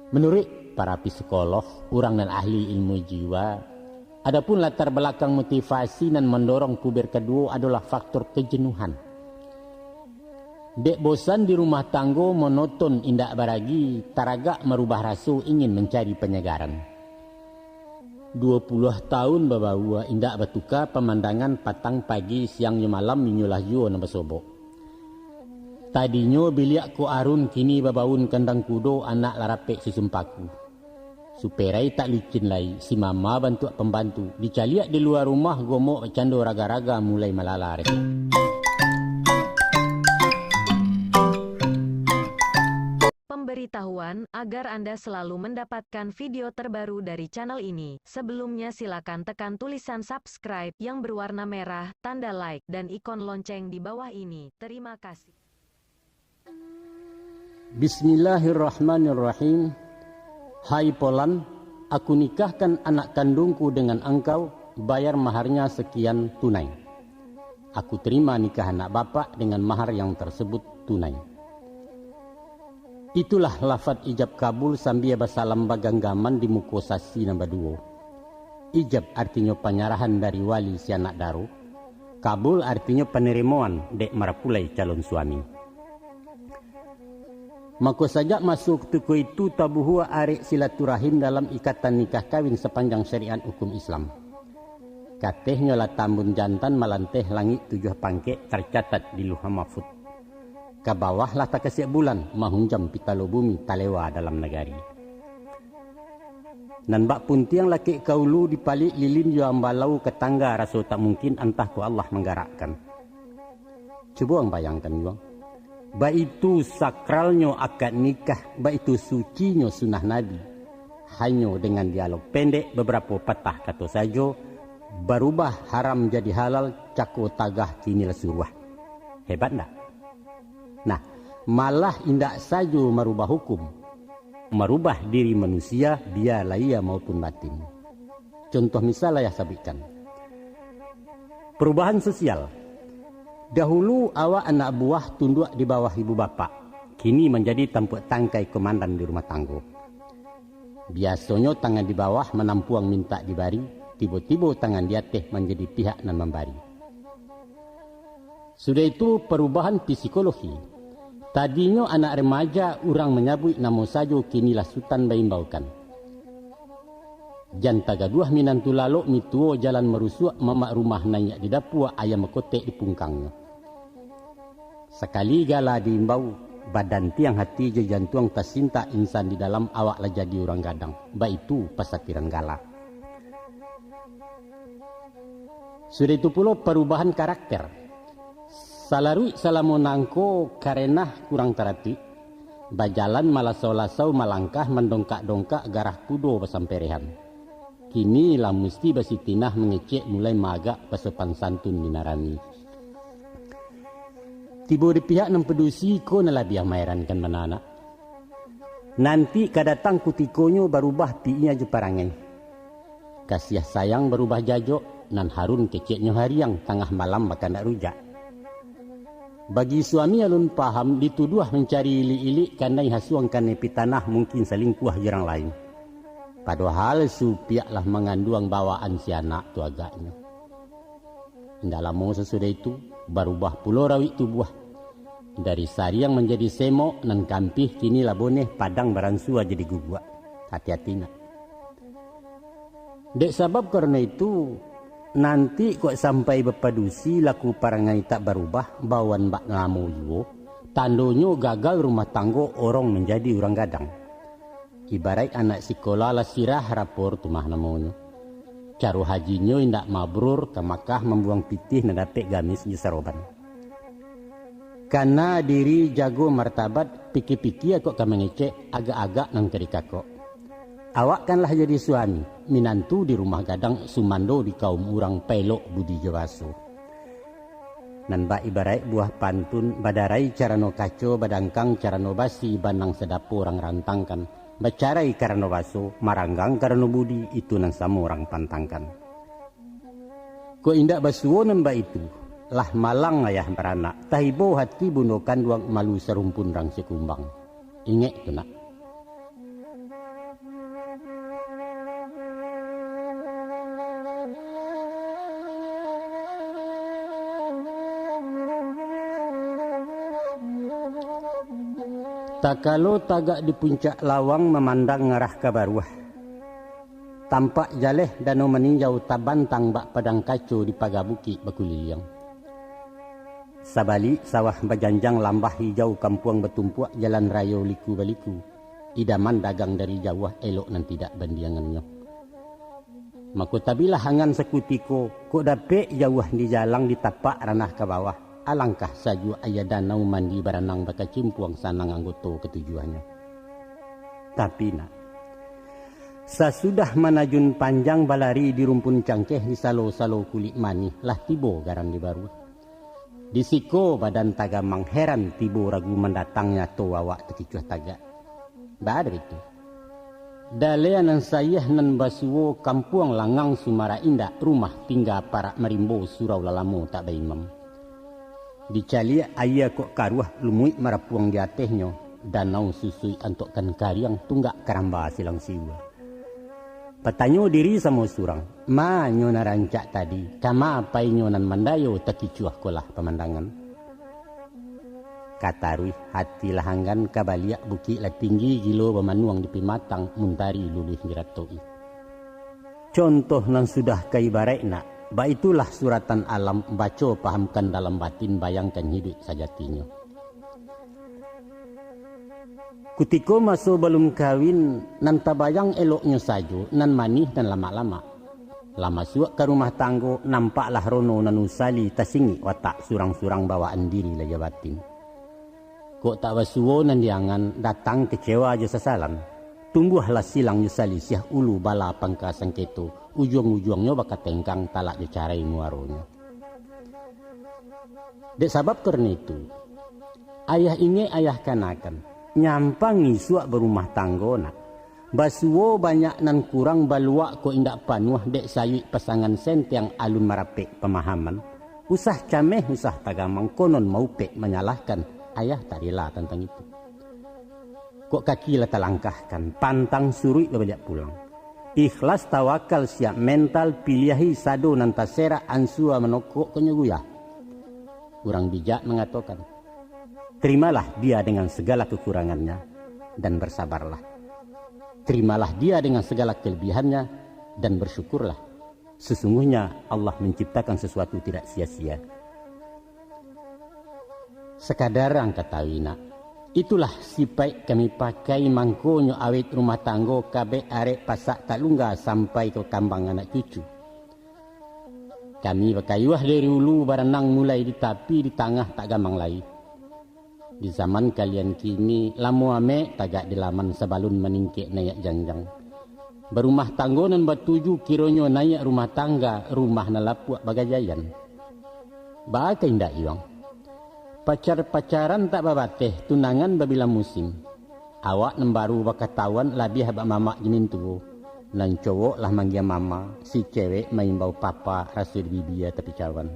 Menurut para psikolog, orang dan ahli ilmu jiwa, adapun latar belakang motivasi dan mendorong puber kedua adalah faktor kejenuhan. Dek bosan di rumah tanggo monoton indak baragi, taragak merubah rasu ingin mencari penyegaran. 20 tahun babawa indak batuka pemandangan patang pagi siang malam minyulah juo na basobok. Tadinyo biliak ko arun kini babaun kandang kudo anak larapek si sumpaku. Superai tak licin lai, si mama bantu pembantu. Dicaliak di luar rumah gomok cando raga-raga mulai malalar. Pemberitahuan agar Anda selalu mendapatkan video terbaru dari channel ini. Sebelumnya silakan tekan tulisan subscribe yang berwarna merah, tanda like, dan ikon lonceng di bawah ini. Terima kasih. Bismillahirrahmanirrahim. Hai Polan, aku nikahkan anak kandungku dengan engkau, bayar maharnya sekian tunai. Aku terima nikah anak bapak dengan mahar yang tersebut tunai. Itulah lafaz ijab kabul sambil basalam baganggaman di mukosasi nombor 2. Ijab artinya penyerahan dari wali si anak daru. Kabul artinya penerimaan dek marapulai calon suami. Maka saja masuk tuku itu tabuhua arek silaturahim dalam ikatan nikah kawin sepanjang syariat hukum Islam. Katehnya lah tambun jantan malanteh langit 7 pangkek tercatat di luha mahfud. Ke bawah lah tak kesiap bulan mahunjam pitalo bumi talewa dalam negari. Nan bak puntiang laki kaulu dipalik lilin jo ambalau ke tangga raso tak mungkin entah ku Allah menggerakkan. Coba ang bayangkan bang. Ba itu sakralnya akad nikah, ba itu sucinya sunnah Nabi. Hanya dengan dialog pendek beberapa patah kata saja berubah haram jadi halal cako tagah kini suruh. Hebat tak? Nah, malah indak saja merubah hukum, merubah diri manusia biar lahir maupun batin. Contoh misalnya ya sabikan. Perubahan sosial. Dahulu awak anak buah tunduk di bawah ibu bapak, kini menjadi tampuk tangkai komandan di rumah tangga. Biasanya tangan di bawah menampuang minta dibari, tiba-tiba tangan di atas menjadi pihak nan membari. Sudah itu perubahan psikologi. Tadinya anak remaja orang menyabut nama saja kini lasutan baimbaukan. Janta gaduah minantu lalok mituo jalan merusuk mamak rumah naik di dapur ayam kotek di pungkangnya. Sekali gala diimbau badan tiang hati je jantung tersinta insan di dalam awak lah jadi orang gadang. Baik itu pasakiran gala. Sudah itu pula perubahan karakter. Salarui salamonangko karena kurang terhati. Bajalan malah solasau malangkah mendongkak-dongkak garah kudo besamperehan. Kini lah mesti basitinah mengecek mulai magak pasopan santun minarani. Tiba di pihak nempedusi ko nalabiah mairankan manana. Nanti kadatang kutikonyo berubah tiinya jeparangai. Kasih sayang berubah jajok nan harun keceknya hariang tengah malam makan nak rujak. Bagi suami alun paham dituduh mencari ilik-ilik kandai hasuang kane pitanah mungkin selingkuh jirang lain. Padahal supiaklah menganduang bawaan si anak tu agaknya. Indah lama sesudah itu berubah pulau rawik tubuh. Dari sariang menjadi semok nan kampih kini laboneh padang beransua jadi gugua. Hati-hati nak. Dek sebab karena itu nanti kok sampai bepadusi laku parangai tak berubah bawan bak ngamu juga. Tandonyo gagal rumah tanggo orang menjadi orang gadang. Ibarat anak sekolah lah sirah rapor tumah namanya. Caru hajinya indak mabrur ke Makkah membuang pitih nadapek gamis jesaroban. Karena diri jago martabat pikir-pikir kok kami ngecek agak-agak nang kerika kok. Awak kanlah jadi suami, minantu di rumah gadang sumando di kaum urang pelok budi jawaso. Nan ba ibarat buah pantun badarai carano kaco badangkang carano basi banang sedapo orang rantangkan. Bacarai karena baso, maranggang karena budi, itu nang sama orang pantangkan. Ko indak basuo namba itu, lah malang ayah beranak, tahibo hati bundokan duang malu serumpun rang sekumbang. Ingat tu nak. Takalo tagak di puncak lawang memandang ngarah ke baruah. Tampak jaleh danau meninjau tabantang bak padang kaco di pagabuki bakuliliang. Sabali sawah bajanjang lambah hijau kampuang betumpuak jalan raya liku baliku. Idaman dagang dari jauh elok nan tidak bandiangannya. Mako tabilah hangan sekutiko kok dapek jauh di jalang di tapak ranah ke bawah. Alangkah saju ayah danau mandi baranang baka cimpuang sanang anggoto ketujuannya. Tapi nak, sesudah manajun panjang balari di rumpun cangkeh di salo-salo kulit manih lah tibo garang di baru. Di siko badan tagamang heran tibo ragu mendatangnya to awak tekicuh tagak. Baada itu. Daleanan sayah nan basuwo kampuang langang Sumara Indah rumah tinggal para merimbo surau lalamu tak baimam. Dicali ayah kok karuah lumui marapuang di atehnya danau susui antokkan kariang tunggak karamba silang siwa. Patanyo diri sama surang, ma nyona rancak tadi, kama apai nyonan mandayo takicuah kolah pemandangan. Katarui hati lahanggan kabaliak buki la tinggi gilo bamanuang di pimatang muntari luluh ngiratoi. Contoh nan sudah kaibarekna. Baitulah suratan alam baca pahamkan dalam batin bayangkan hidup sajatinya. Kutiko masuk belum kawin nan tabayang eloknya saja nan manih dan lama-lama. Lama suak ke rumah tanggo nampaklah rono nan usali tasingi watak surang-surang bawaan diri laja batin. Kok tak wasuwo nan diangan datang kecewa aja sasalan. Tumbuhlah silang yusali siah ulu bala pangka sangketo. Ujung-ujungnya baka tengkang talak dicarai muaronya. Dek sabab karena itu, ayah inge ayah kanakan, nyampangi suak berumah tanggona. Basuwo banyak nan kurang baluak ko indak panuh dek sayui pasangan sentiang alun marapek pemahaman. Usah cameh usah tagamang konon maupek menyalahkan ayah tak rela tentang itu. Kok kaki lah talangkahkan, pantang surui bebajak pulang. Ikhlas tawakal siap mental pilihi sado nantasera ansua menokok kenyuguyah. Kurang bijak mengatakan, terimalah dia dengan segala kekurangannya dan bersabarlah. Terimalah dia dengan segala kelebihannya dan bersyukurlah. Sesungguhnya Allah menciptakan sesuatu tidak sia-sia. Sekadar angkat tawina. Itulah sipai kami pakai mangkonyo awet rumah tanggo kabe arek pasak talungga sampai ke kambang anak cucu. Kami bakayuah dari ulu baranang mulai di tapi di tengah tak gamang lai. Di zaman kalian kini lamu ame tagak di laman sebalun meningkek nayak jangjang. Berumah tanggo nan batuju kironyo nayak rumah tangga rumah nalapuak bagajayan. Baka indah iwang. Pacar-pacaran tak babateh, tunangan babila musim. Awak nembaru bakatawan labih habak mamak jemin tuwo. Nan cowok lah manggil mama, si cewek main bau papa rasul bibia tapi cawan.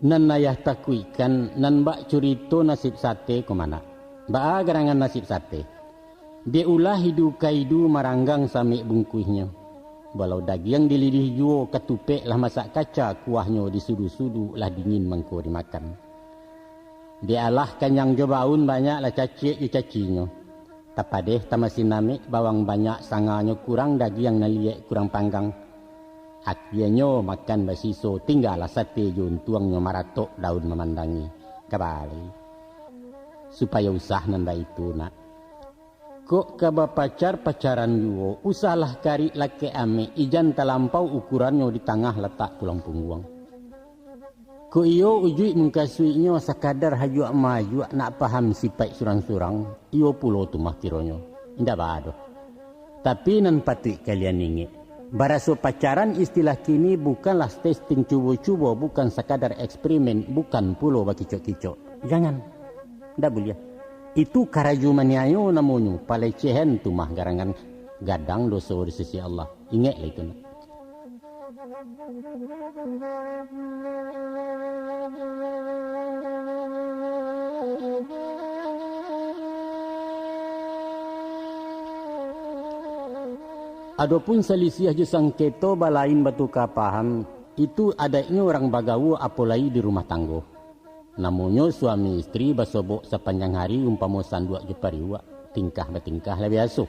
Nan ayah takuikan, nan bak curito nasib sate kemana? Bak garangan nasib sate. Dia ulah hidu kaidu maranggang samik bungkuihnya. Walau daging dilidih juo ketupek lah masak kaca kuahnya disudu-sudu lah dingin mangko dimakan. Dia alah kanyang jobaun banyak lah cacik yu cacinya. Tapadeh tamasin nami bawang banyak sanganya kurang daging naliek kurang panggang. Akhirnya makan basiso tinggallah sate jun tuangnya maratok daun memandangi. Kembali. Supaya usah nanda itu nak. Kok kaba pacaran yuo usahlah kari laki ame ijan talampau ukurannya di tengah letak tulang punggung. Ko iyo ujui mengkasuinya sekadar haju maju nak paham sifat surang-surang iyo pulo tu mah kironyo indah bado. Tapi nan patut kalian ingat baraso pacaran istilah kini bukanlah testing cubo-cubo, bukan sekadar eksperimen, bukan pulo bakicok-kicok. Jangan, ndak boleh. Itu karaju maniayo namanya palecehan tu mah garangan gadang dosa di sisi Allah. Ingatlah itu. Adapun selisih jusang keto balain batu kapaham itu adanya orang bagawu apolai di rumah tanggo. Namunnya suami istri bersobok sepanjang hari umpama sanduk je pariwa, tingkah bertingkah lah biasa.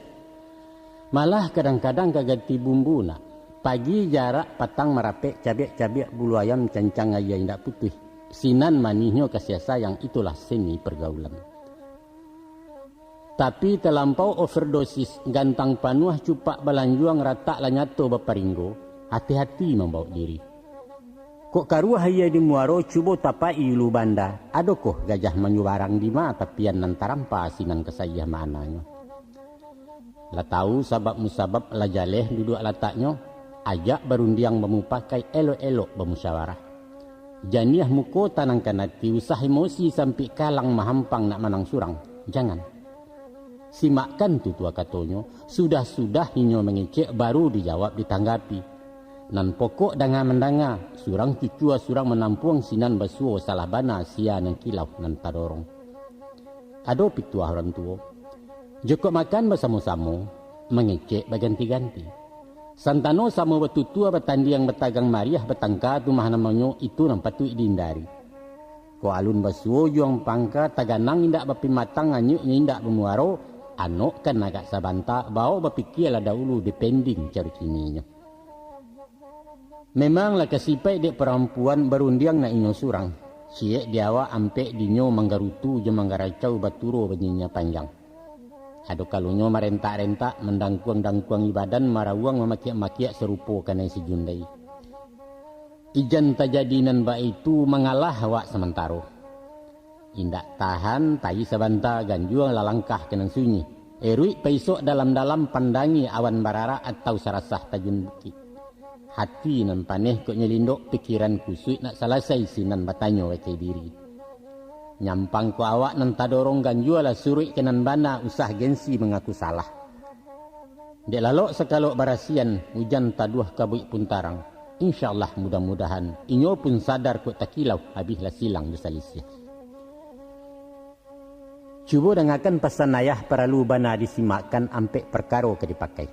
Malah kadang-kadang kagati bumbu nak. Pagi jarak patang merapek cabai-cabai bulu ayam cancang ayah indak putih. Sinan manihnya kasih sayang, itulah seni pergaulan. Tapi terlampau overdosis gantang panuah cupak balanjuang rata lah nyato baparinggo, hati-hati membawa diri. Kok karuah ia di muaro cubo tapai ulu banda, adokoh gajah menyubarang di ma tapian nantarampa sinan kesayah mananya. Lah tahu sabab musabab lah jaleh duduk lataknya, ajak berundiang memupakai elok-elok bermusyawarah. Janiah muko tanang kanati usah emosi sampai kalang mahampang nak manang surang. Jangan. Simakkan tu tua katonyo, sudah-sudah hinyo mengecek baru dijawab ditanggapi. Nan pokok dangan mendanga, surang cucua surang menampuang sinan basuo salah bana sia nan kilau nan tadorong. Ado pituah orang tua. Joko makan bersama-sama, mengecek berganti-ganti. Santano sama betutua bertandi yang bertagang mariah bertangka tu mah namanya itu nampak tu dihindari. Ko alun basuo juang pangka taganang indak bapimatang anyuk indak bemuaro. Anok kan agak sabanta, bawa berpikirlah dahulu depending cari kininya. Memanglah kesipai dek perempuan berundiang nak inyo surang. Siek diawa ampek dinyo manggarutu je manggaracau baturo benyinya panjang. Ado kalunyo marentak-rentak mendangkuang-dangkuang ibadan marawang memakiak-makiak serupo kanai sejundai. Ijan tajadinan ba itu mengalah awak sementara. Indak tahan tayi sabanta ganjuang lalangkah kenang sunyi. Erui paisok dalam-dalam pandangi awan barara atau sarasah tajun bukit. Hati nan paneh kok nyelindok pikiran kusui nak selesai sinan batanyo weke diri. Nyampang ko awak nan tadorong ganjuala surui kenan bana usah gensi mengaku salah. Dek lalok sekalok barasian hujan taduah kabuik puntarang. InsyaAllah mudah-mudahan inyo pun sadar kok takilau habislah silang besalisia. Cuba dengarkan pesan ayah perlu bana disimakkan ampek perkara ke dipakai.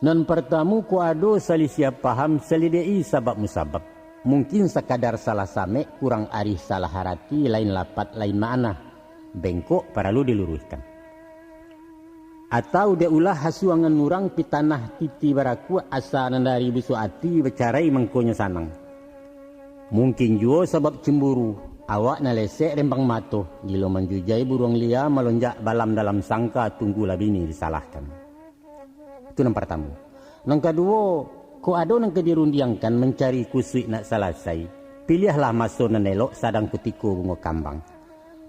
Non pertama ku ado salisia paham selidei sabab musabab. Mungkin sekadar salah samek kurang arif salah harati lain lapat lain makna. Bengkok perlu diluruskan. Atau dia ulah hasuangan nurang pitanah titi baraku asa nandari busu ati bercarai mengkonya sanang. Mungkin juga sebab cemburu. Awak na lesek rembang mato, gilo menjujai burung lia melonjak balam dalam sangka tunggulah bini disalahkan. Itu yang pertama. Yang kedua, ko ado nang kedirundiangkan mencari kusui nak selesai. Pilihlah masuk nan elok sadang kutiko bunga kambang.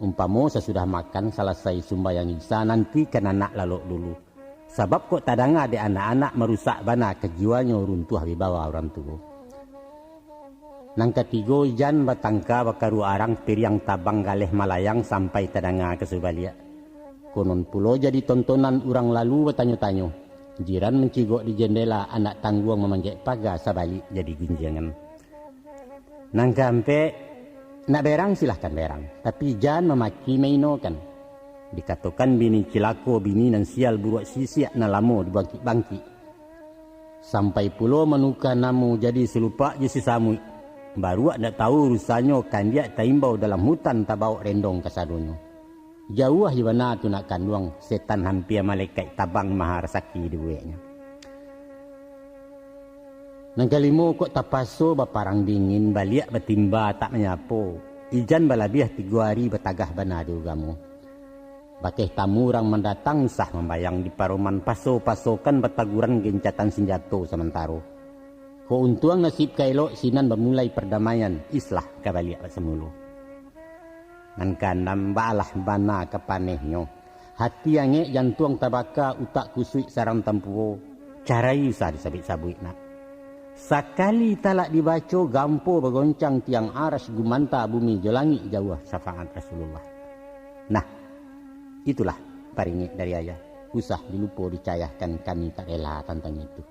Umpamo sesudah makan selesai sumbayang isa nanti kan anak lalok dulu. Sebab kok tadanga de anak-anak merusak bana kejiwanya runtuh di bawah orang tua. Nang ketiga jan batangka bakaru arang piriang tabang galeh malayang sampai tadanga ke Subalia. Konon pulo jadi tontonan orang lalu bertanyo-tanyo. Jiran mencigok di jendela anak tangguang memanjat pagar sabalik jadi gunjangan. Nang kampe nak berang silahkan berang. Tapi jan memaki maino kan. Dikatakan bini cilako bini nan sial buruak sisiak na lamo dibangkit-bangkit. Sampai pulo menukar namu jadi selupa je si samui. Baru nak tahu urusannya kan dia taimbau dalam hutan tabau rendong kasadonyo. Jauh di mana tu nak kanduang setan hampir malaikat tabang mahar saki di bueknya. Nang kalimo kok tapaso baparang dingin baliak betimba tak menyapo. Ijan balabiah 3 hari betagah bana di ugamu. Bakeh tamu orang mendatang sah membayang di paroman paso-pasokan betaguran gencatan senjata sementara. Keuntungan nasib kailok sinan bermulai perdamaian islah kabaliak semulu. Nan kanam balah bana kepanehnya. Hati angek jantung tabaka utak kusui sarang tampuo. Carai usah disabit-sabit nak. Sakali talak dibaca gampo bergoncang tiang aras gumanta bumi jelangi jauh syafaat Rasulullah. Nah, itulah paringik dari ayah. Usah dilupa dicayahkan kami tak rela tentang itu.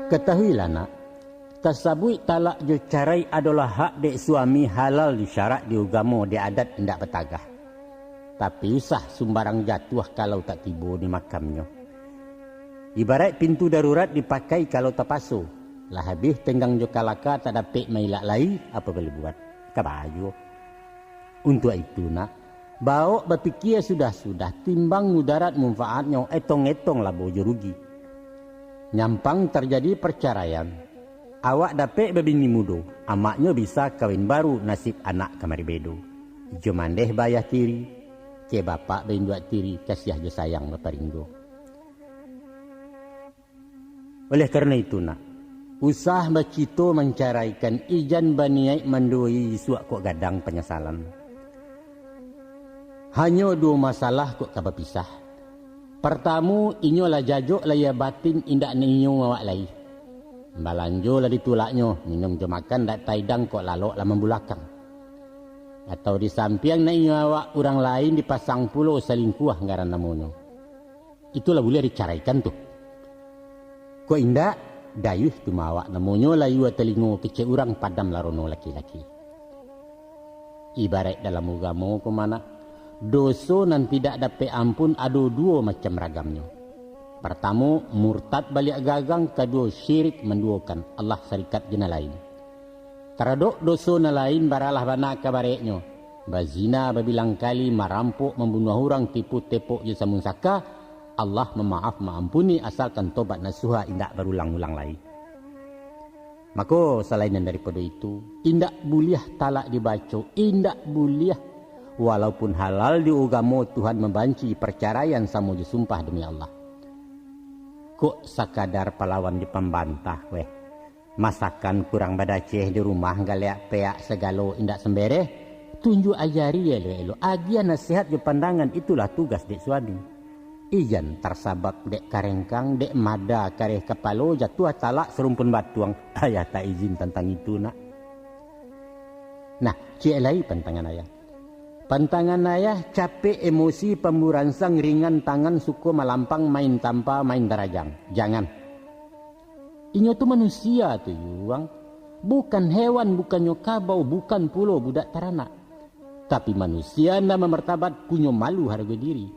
Ketahuilah nak, tasabui talak jo carai adalah hak dek suami halal disyarat di agama di adat indak betagah. Tapi usah sembarang jatuh kalau tak tiba di makamnya. Ibarat pintu darurat dipakai kalau terpasu. Lah habis tenggang jo kalaka tak dapat mailak lai, apa boleh buat? Kabaju. Untuk itu nak, bawa berpikir sudah-sudah timbang mudarat manfaatnya etong-etong lah bojo rugi. Nyampang terjadi perceraian. Awak dapat berbini muda, amaknya bisa kawin baru, nasib anak kamari bedo. Ijo mandeh bayah tiri, ke bapak benduat tiri, kasih aja sayang baparinggo. Oleh karena itu nak, usah bacito menceraikan ijan baniai mandoi suak kok gadang penyesalan. Hanya dua masalah kok kaba pisah. Pertama, inyo lah jajok lah ya batin indak ninyo awak lai. Balanjo lah ditulaknya, minum jo makan dak taidang kok lalok lah membulakang. Atau di samping na inyo awak orang lain dipasang pulau selingkuh ngaran namonyo. Itulah boleh dicaraikan tuh. Kok indak dayuh tu mawak namonyo lah iwa telingo kece urang padam larono laki-laki. Ibarat dalam agama ko mana dosa nan tidak dapat ampun ada dua macam ragamnya. Pertama, murtad balik gagang, kedua syirik menduakan Allah syarikat jena lain. Teradok dosa na lain baralah bana kabareknya. Bazina babilang kali, marampok, membunuh orang, tipu tepuk je samun saka, Allah memaaf maampuni asalkan tobat nasuha indak berulang-ulang lagi. Maka selain daripada itu, indak buliah talak dibaca, indak buliah walaupun halal di agama Tuhan membanci perceraian sama je sumpah demi Allah. Kok sakadar pahlawan di pembantah weh. Masakan kurang badaceh di rumah galeak peak segalo indak sembereh. Tunjuk ajari elo-elo. Agian nasihat je pandangan itulah tugas dek suami. Ijan tersabak dek karengkang, dek mada kareh kepalo jatuh talak serumpun batuang. Ayah tak izin tentang itu nak. Nah, cik lagi pantangan ayah. Pantangan ayah capek emosi pemburansang ringan tangan suku malampang main tanpa main darajang. Jangan. Inyo tu manusia tu yuang. Bukan hewan, bukan nyokabau, bukan pulau budak taranak. Tapi manusia nama martabat punya malu harga diri.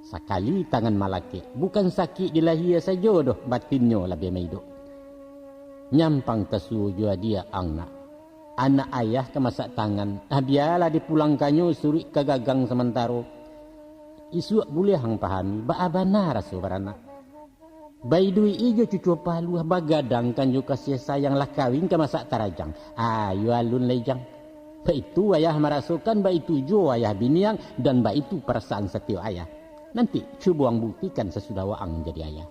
Sekali tangan malaki. Bukan sakit di lahir saja doh batinnya lebih maido. Nyampang tesu jua dia angna. Anak ayah ke masak tangan. Biarlah dipulangkannya suri ke gagang sementara. Isu boleh hang pahami. Baabana rasu beranak. Baidui ijo cucu paluah bagadangkan juga kasih sayang lah kawin ke masak tarajang. Ayo alun lejang. Ba itu ayah merasukan, ba itu jo ayah biniang. Dan ba itu perasaan setia ayah. Nanti coba ang buktikan sesudah waang jadi ayah.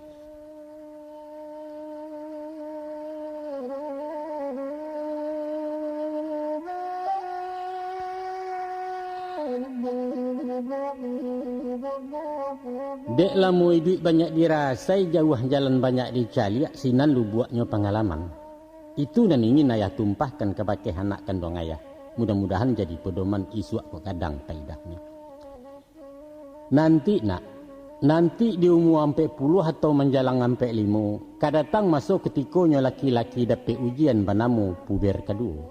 Dek lamui duit banyak dirasai, jauh jalan banyak dicali, sinan lu buatnya pengalaman. Itu dan ingin ayah tumpahkan kepada anak kandung ayah. Mudah-mudahan jadi pedoman isu kok kadang faedahnya. Nanti di umur sampai 10 atau menjalang sampai 5, kadatang masuk ketikonya laki-laki dapat ujian banamu puber kedua.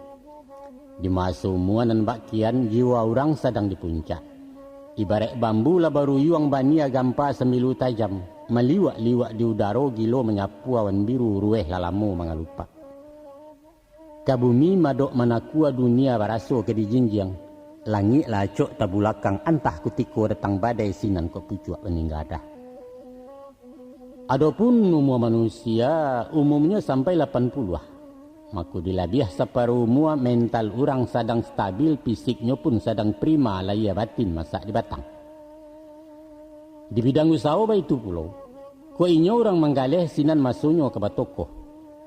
Di masa umuan dan bakian jiwa orang sedang di puncak. Ibarat bambu lah baru yuang bania gampa semilu tajam. Meliwak-liwak di udara gilo menyapu awan biru rueh lalamu mengalupa. Kabumi madok manakua dunia baraso ke dijinjiang. Langit lacok tabulakang antah kutiko datang badai sinan kok pucuak peninggadah. Adapun umur manusia umumnya sampai 80-ah. Maka dilabiah separuh umur mental orang sedang stabil, fisiknya pun sedang prima lahir batin masak di batang. Di bidang usaha itu pulau, ko inyo orang menggalih sinan masunya ke batokoh.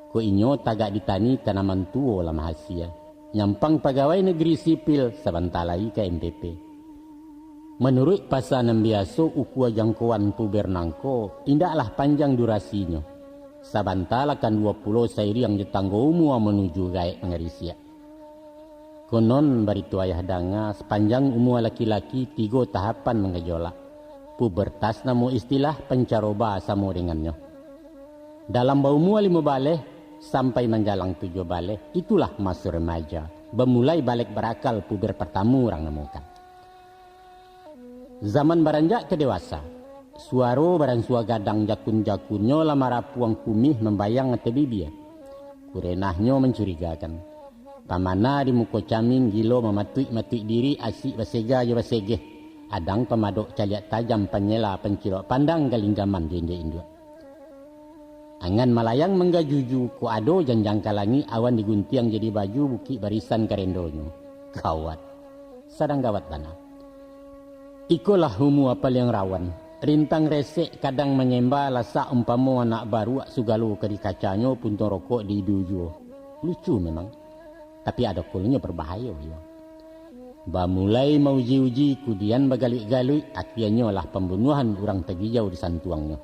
Ko inyo tagak ditani tanaman tua lah mahasia. Nyampang pegawai negeri sipil sebentar lagi ke MPP. Menurut pasanan biasa ukua jangkauan puber nangko, indaklah panjang durasinya. Sabantala kan 20 sairi yang ditangguh umur menuju gaek pengerisia. Konon baritu ayah danga sepanjang umur laki-laki 3 tahapan mengejolak. Pubertas namu istilah pencaroba sama dengannya. Dalam umur 5 baleh sampai menjalang 7 baleh itulah masa remaja. Bermulai balik berakal puber pertama orang namukan. Zaman baranjak ke dewasa, suaro baran sua gadang jakun-jakunnya lamara puang kumih membayang ngete bibia. Kurenahnya mencurigakan. Pamana di muko caming gilo mematui diri asik basega jo basegeh. Adang pemadok caliak tajam penyela pencilok pandang galinggaman di India. Angan malayang menggajuju ku ado janjang kalangi awan diguntiang jadi baju buki barisan karendonyo. Gawat. Sadang gawat bana. Ikulah humu apal yang rawan. Rintang resek kadang menyembah lasa umpamo anak baru sugalo ke di kacanya puntung rokok di dujo. Lucu memang. Tapi ada kulnya berbahaya. Ya. Mulai mau uji-uji kudian bagalik-galik akhirnya lah pembunuhan orang tegijau di santuangnya.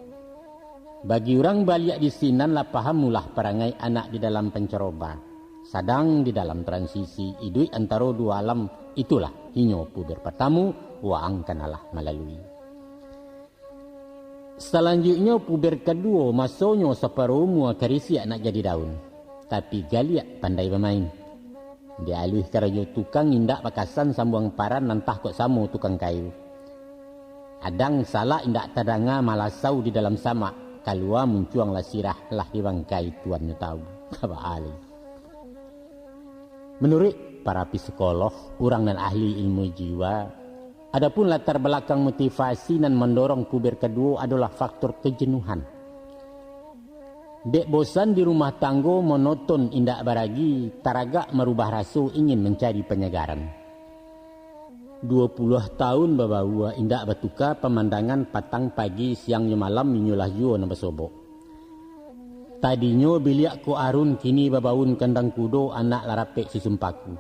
Bagi orang baliak di sinan lah paham mulah perangai anak di dalam penceroba. Sadang di dalam transisi idui antara dua alam itulah hinyo puber pertamu waang kanalah melalui. Selanjutnya puber kedua masonyo separuh mua karisia nak jadi daun. Tapi galiak pandai bermain. Dia alih karajo tukang indak bakasan sambuang paran nantah kok samo tukang kayu. Adang salah indak tadanga malasau di dalam sama. Kalua muncuang lah sirah lah di bangkai tuannya tahu. Kaba alih. Menurut para psikolog, orang dan ahli ilmu jiwa, adapun latar belakang motivasi dan mendorong puber kedua adalah faktor kejenuhan. Dek bosan di rumah tanggo monoton indak baragi, taragak merubah rasu ingin mencari penyegaran. 20 tahun babawa indak batuka pemandangan patang pagi siang malam minyulah juo na basobok. Tadinyo biliak ko arun kini babaun kandang kudo anak larapek si sumpaku.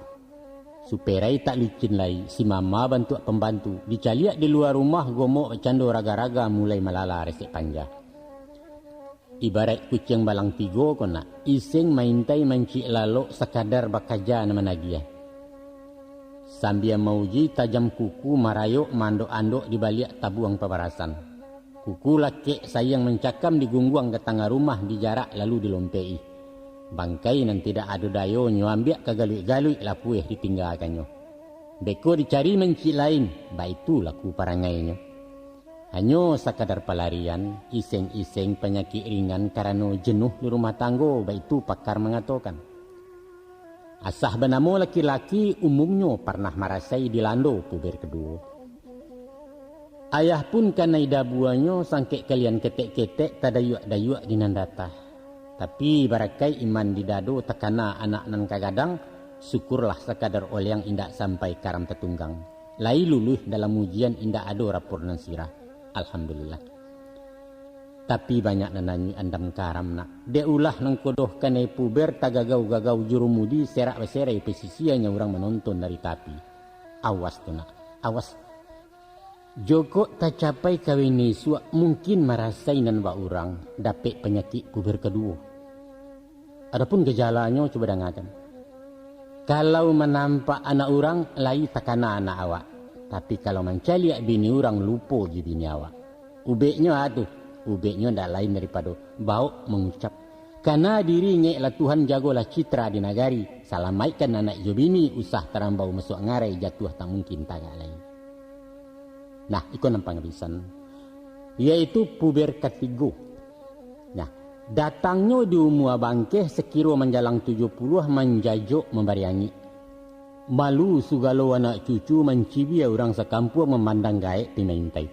Superai tak licin lai si mama bantu pembantu. Dicaliak di luar rumah gomok cando raga-raga mulai malala resek panja. Ibarat kucing balang tigo kona iseng maintai mancik lalok sekadar bakaja nama nagia. Sambil mauji tajam kuku marayok mandok-andok di balik tabuang pabarasan. Kuku laki sayang mencakam di gungguang ke tengah rumah di jarak lalu dilompei. Bangkai nan tidak ada dayo nyuambiak kegaluik-galuik lapueh ditinggalkannya. Beko dicari mencik lain, baitu laku parangainya. Hanya sekadar pelarian, iseng-iseng penyakit ringan karena jenuh di rumah tanggo, baitu pakar mengatakan. Asah benamo laki-laki umumnya pernah merasai dilando puber kedua. Ayah pun karena ida buahnya sangkek kalian ketek-ketek tadayuak-dayuak di nandata. Tapi barakai iman di dado tekana anak nan kagadang, syukurlah sekadar oleh yang indak sampai karam tetunggang. Lai luluh dalam ujian indak ada rapor nan sirah. Alhamdulillah. Tapi banyak nananyi andam karam nak. De ulah nang kodoh kanai puber tagagau-gagau jurumudi serak beserai pesisianya orang menonton dari tapi. Awas tu nak. Awas. Joko tak capai kawin niswa mungkin merasai nan ba orang dapet penyakit puber kedua. Adapun gejalanya coba dengarkan. Kalau menampak anak orang lai takana anak awak. Tapi kalau mencaliak bini orang lupa je bini awak. Ubeknya aduh. Ubeknya tidak lain daripada bau mengucap. Karena dirinya lah Tuhan jagolah citra di nagari. Salamaikan anak jo bini usah terambau masuk ngarai jatuh tak mungkin tagak lain. Nah, ikut nampang risan. Yaitu puber ketiga. Nah, datangnya di umur bangkeh sekira menjalang 70 menjajuk membariangi. Malu sugalo anak cucu mencibi orang sekampung memandang gaek pimentai.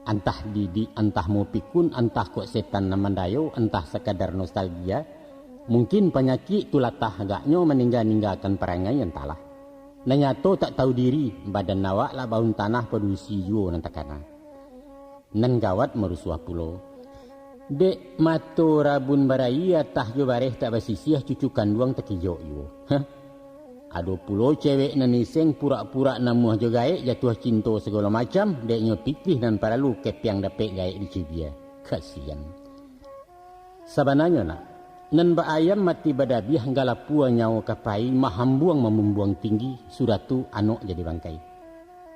Entah didik, entah mau pikun, entah kok setan namandayo, entah sekadar nostalgia. Mungkin penyakit tulatah agaknya meninggalkan perangai entahlah. Nanyato tak tahu diri, badan nawak lah baun tanah produksi juo nantakana. Nan gawat merusuah pulau. Dek mato rabun baraya tah jo bareh tak basisiah cucu kanduang tekijok yo. Ado pulau cewek naniseng pura-pura namuah jo gaek jatuh cinta segala macam. Deknya pipih dan paralu kepiang dapet gaek di cibia. Kasian. Sabananya nak. Nan ba ayam mati badabiah galapua nyawa kapai mahambuang membuang tinggi sudah tu anok jadi bangkai.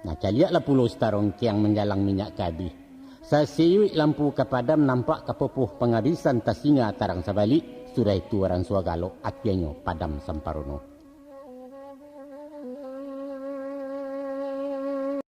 Nah caliaklah pulau starong kiang menjalang minyak kabih. Sasiwi lampu kapadam nampak kepopoh penghabisan tasinga tarang sabalik sudah itu orang suagalo akhirnya padam samparono.